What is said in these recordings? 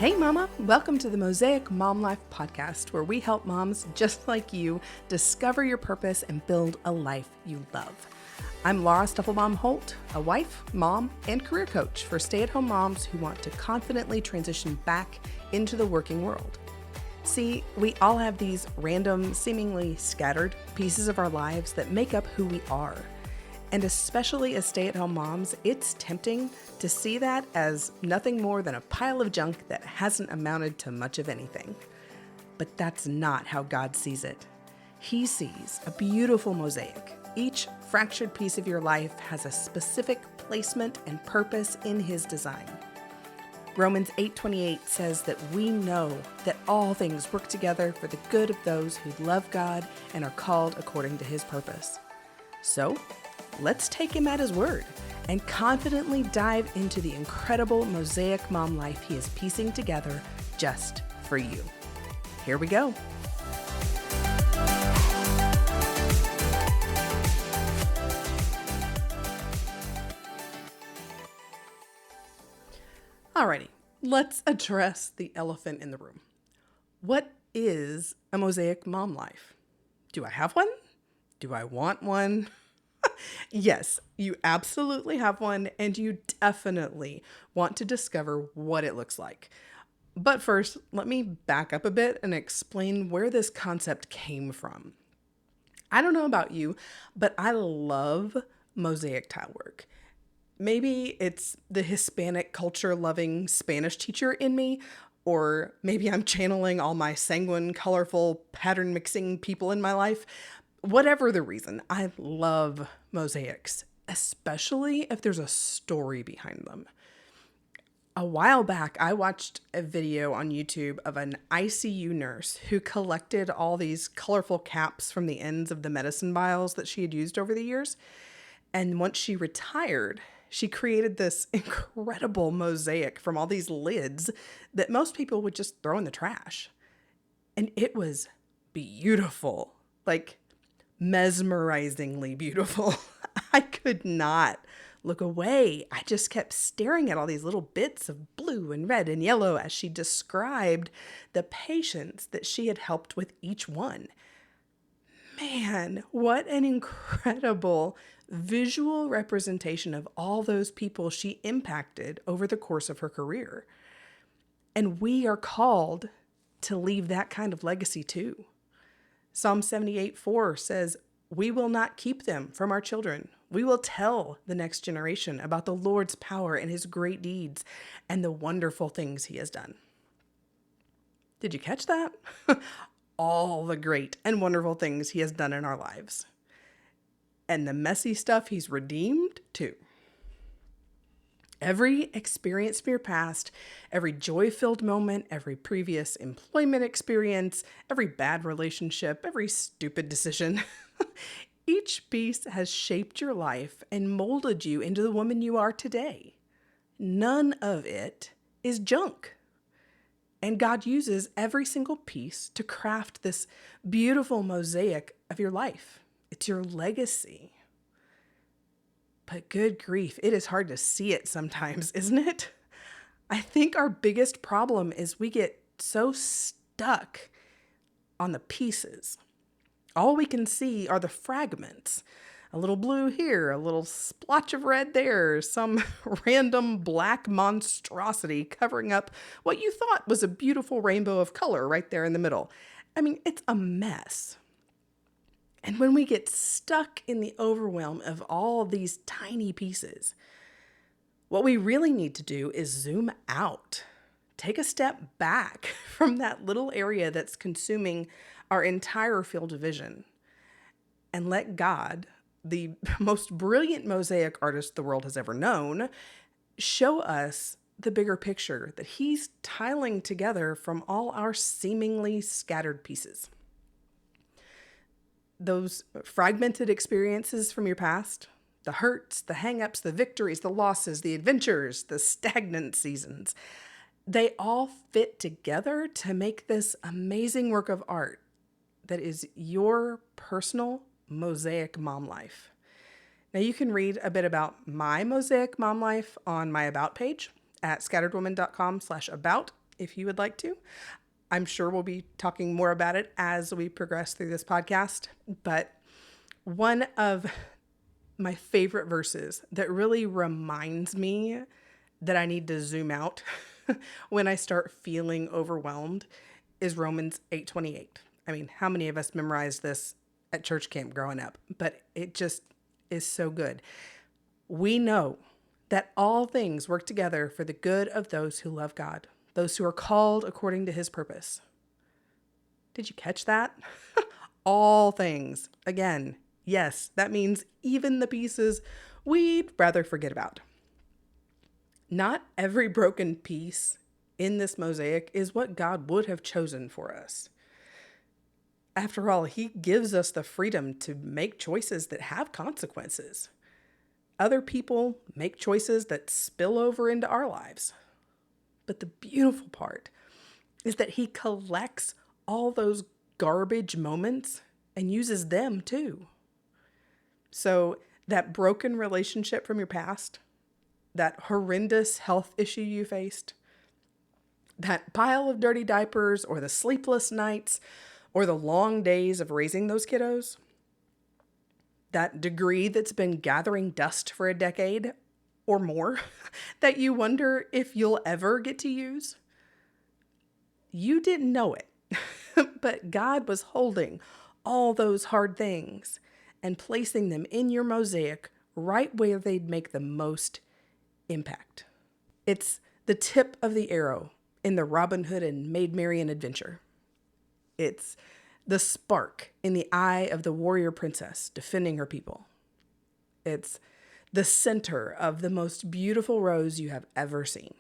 Hey mama, welcome to the Mosaic Mom Life podcast, where we help moms just like you discover your purpose and build a life you love. I'm Laura Stuffelbaum Holt, a wife, mom, and career coach for stay-at-home moms who want to confidently transition back into the working world. See, we all have these random, seemingly scattered pieces of our lives that make up who we are. And especially as stay-at-home moms, it's tempting to see that as nothing more than a pile of junk that hasn't amounted to much of anything. But that's not how God sees it. He sees a beautiful mosaic. Each fractured piece of your life has a specific placement and purpose in His design. Romans 8:28 says that we know that all things work together for the good of those who love God and are called according to His purpose. So, let's take Him at His word and confidently dive into the incredible mosaic mom life He is piecing together just for you. Here we go. Alrighty, let's address the elephant in the room. What is a mosaic mom life? Do I have one? Do I want one? Yes, you absolutely have one, and you definitely want to discover what it looks like. But first, let me back up a bit and explain where this concept came from. I don't know about you, but I love mosaic tile work. Maybe it's the Hispanic culture-loving Spanish teacher in me, or maybe I'm channeling all my sanguine, colorful, pattern-mixing people in my life. Whatever the reason, I love mosaics, especially if there's a story behind them. A while back, I watched a video on YouTube of an ICU nurse who collected all these colorful caps from the ends of the medicine vials that she had used over the years. And once she retired, she created this incredible mosaic from all these lids that most people would just throw in the trash. And it was beautiful, like mesmerizingly beautiful. I could not look away. I just kept staring at all these little bits of blue and red and yellow as she described the patients that she had helped with each one. Man, what an incredible visual representation of all those people she impacted over the course of her career. And we are called to leave that kind of legacy too. Psalm 78:4 says, "We will not keep them from our children. We will tell the next generation about the Lord's power and His great deeds and the wonderful things He has done." Did you catch that? All the great and wonderful things He has done in our lives. And the messy stuff He's redeemed too. Every experience of your past, every joy-filled moment, every previous employment experience, every bad relationship, every stupid decision, each piece has shaped your life and molded you into the woman you are today. None of it is junk. And God uses every single piece to craft this beautiful mosaic of your life. It's your legacy. But good grief, it is hard to see it sometimes, isn't it? I think our biggest problem is we get so stuck on the pieces. All we can see are the fragments. A little blue here, a little splotch of red there, some random black monstrosity covering up what you thought was a beautiful rainbow of color right there in the middle. I mean, it's a mess. And when we get stuck in the overwhelm of all these tiny pieces, what we really need to do is zoom out. Take a step back from that little area that's consuming our entire field of vision and let God, the most brilliant mosaic artist the world has ever known, show us the bigger picture that He's tiling together from all our seemingly scattered pieces. Those fragmented experiences from your past, the hurts, the hang-ups, the victories, the losses, the adventures, the stagnant seasons, they all fit together to make this amazing work of art that is your personal mosaic mom life. Now you can read a bit about my mosaic mom life on my About page at scatteredwoman.com/about if you would like to. I'm sure we'll be talking more about it as we progress through this podcast. But one of my favorite verses that really reminds me that I need to zoom out when I start feeling overwhelmed is Romans 8:28. I mean, how many of us memorized this at church camp growing up? But it just is so good. We know that all things work together for the good of those who love God, those who are called according to his purpose. Did you catch that? All things. Again, yes, that means even the pieces we'd rather forget about. Not every broken piece in this mosaic is what God would have chosen for us. After all, he gives us the freedom to make choices that have consequences. Other people make choices that spill over into our lives. But the beautiful part is that he collects all those garbage moments and uses them too. So that broken relationship from your past, that horrendous health issue you faced, that pile of dirty diapers or the sleepless nights or the long days of raising those kiddos, that degree that's been gathering dust for a decade or more that you wonder if you'll ever get to use. You didn't know it, but God was holding all those hard things and placing them in your mosaic right where they'd make the most impact. It's the tip of the arrow in the Robin Hood and Maid Marian adventure. It's the spark in the eye of the warrior princess defending her people. It's the center of the most beautiful rose you have ever seen.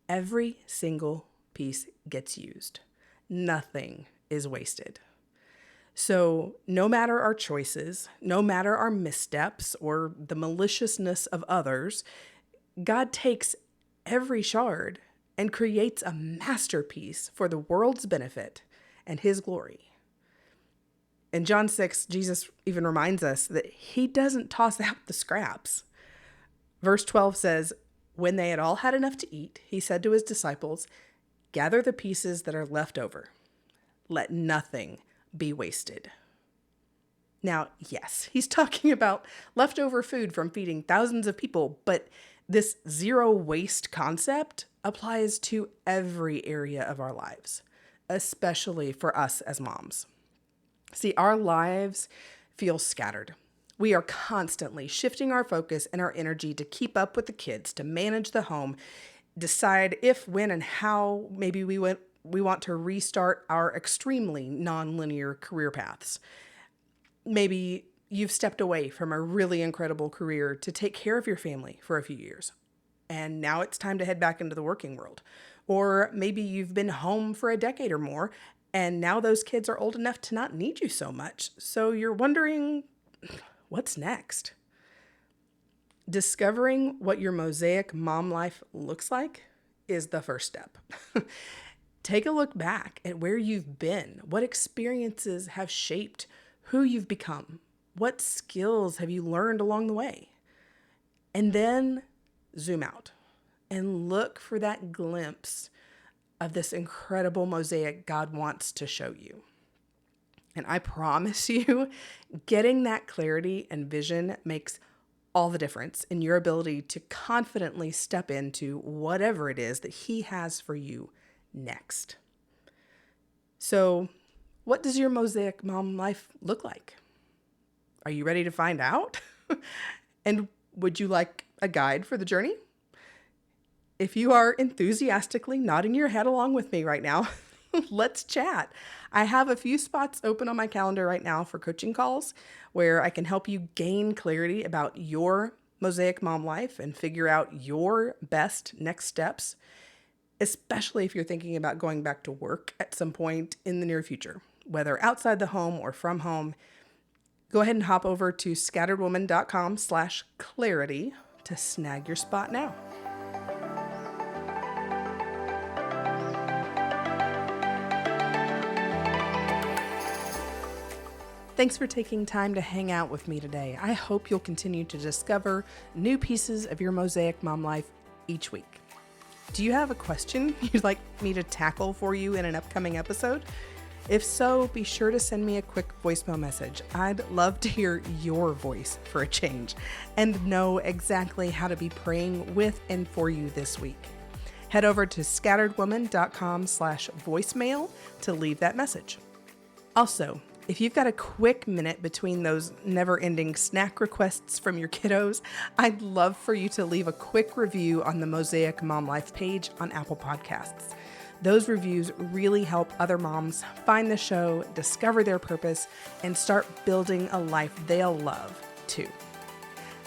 Every single piece gets used. Nothing is wasted. So no matter our choices, no matter our missteps or the maliciousness of others, God takes every shard and creates a masterpiece for the world's benefit and his glory. In John 6, Jesus even reminds us that he doesn't toss out the scraps. Verse 12 says, "When they had all had enough to eat, he said to his disciples, 'Gather the pieces that are left over. Let nothing be wasted.'" Now, yes, he's talking about leftover food from feeding thousands of people, but this zero waste concept applies to every area of our lives, especially for us as moms. See, our lives feel scattered. We are constantly shifting our focus and our energy to keep up with the kids, to manage the home, decide if, when, and how maybe we want to restart our extremely nonlinear career paths. Maybe you've stepped away from a really incredible career to take care of your family for a few years, and now it's time to head back into the working world. Or maybe you've been home for a decade or more, and now those kids are old enough to not need you so much. So you're wondering, what's next? Discovering what your mosaic mom life looks like is the first step. Take a look back at where you've been. What experiences have shaped who you've become? What skills have you learned along the way? And then zoom out and look for that glimpse of this incredible mosaic God wants to show you. And I promise you, getting that clarity and vision makes all the difference in your ability to confidently step into whatever it is that he has for you next. So, what does your mosaic mom life look like? Are you ready to find out? And would you like a guide for the journey? If you are enthusiastically nodding your head along with me right now, let's chat. I have a few spots open on my calendar right now for coaching calls where I can help you gain clarity about your mosaic mom life and figure out your best next steps, especially if you're thinking about going back to work at some point in the near future, whether outside the home or from home. Go ahead and hop over to scatteredwoman.com/clarity to snag your spot now. Thanks for taking time to hang out with me today. I hope you'll continue to discover new pieces of your mosaic mom life each week. Do you have a question you'd like me to tackle for you in an upcoming episode? If so, be sure to send me a quick voicemail message. I'd love to hear your voice for a change and know exactly how to be praying with and for you this week. Head over to scatteredwoman.com/voicemail to leave that message. Also, if you've got a quick minute between those never-ending snack requests from your kiddos, I'd love for you to leave a quick review on the Mosaic Mom Life page on Apple Podcasts. Those reviews really help other moms find the show, discover their purpose, and start building a life they'll love too.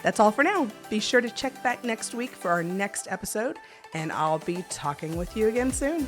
That's all for now. Be sure to check back next week for our next episode, and I'll be talking with you again soon.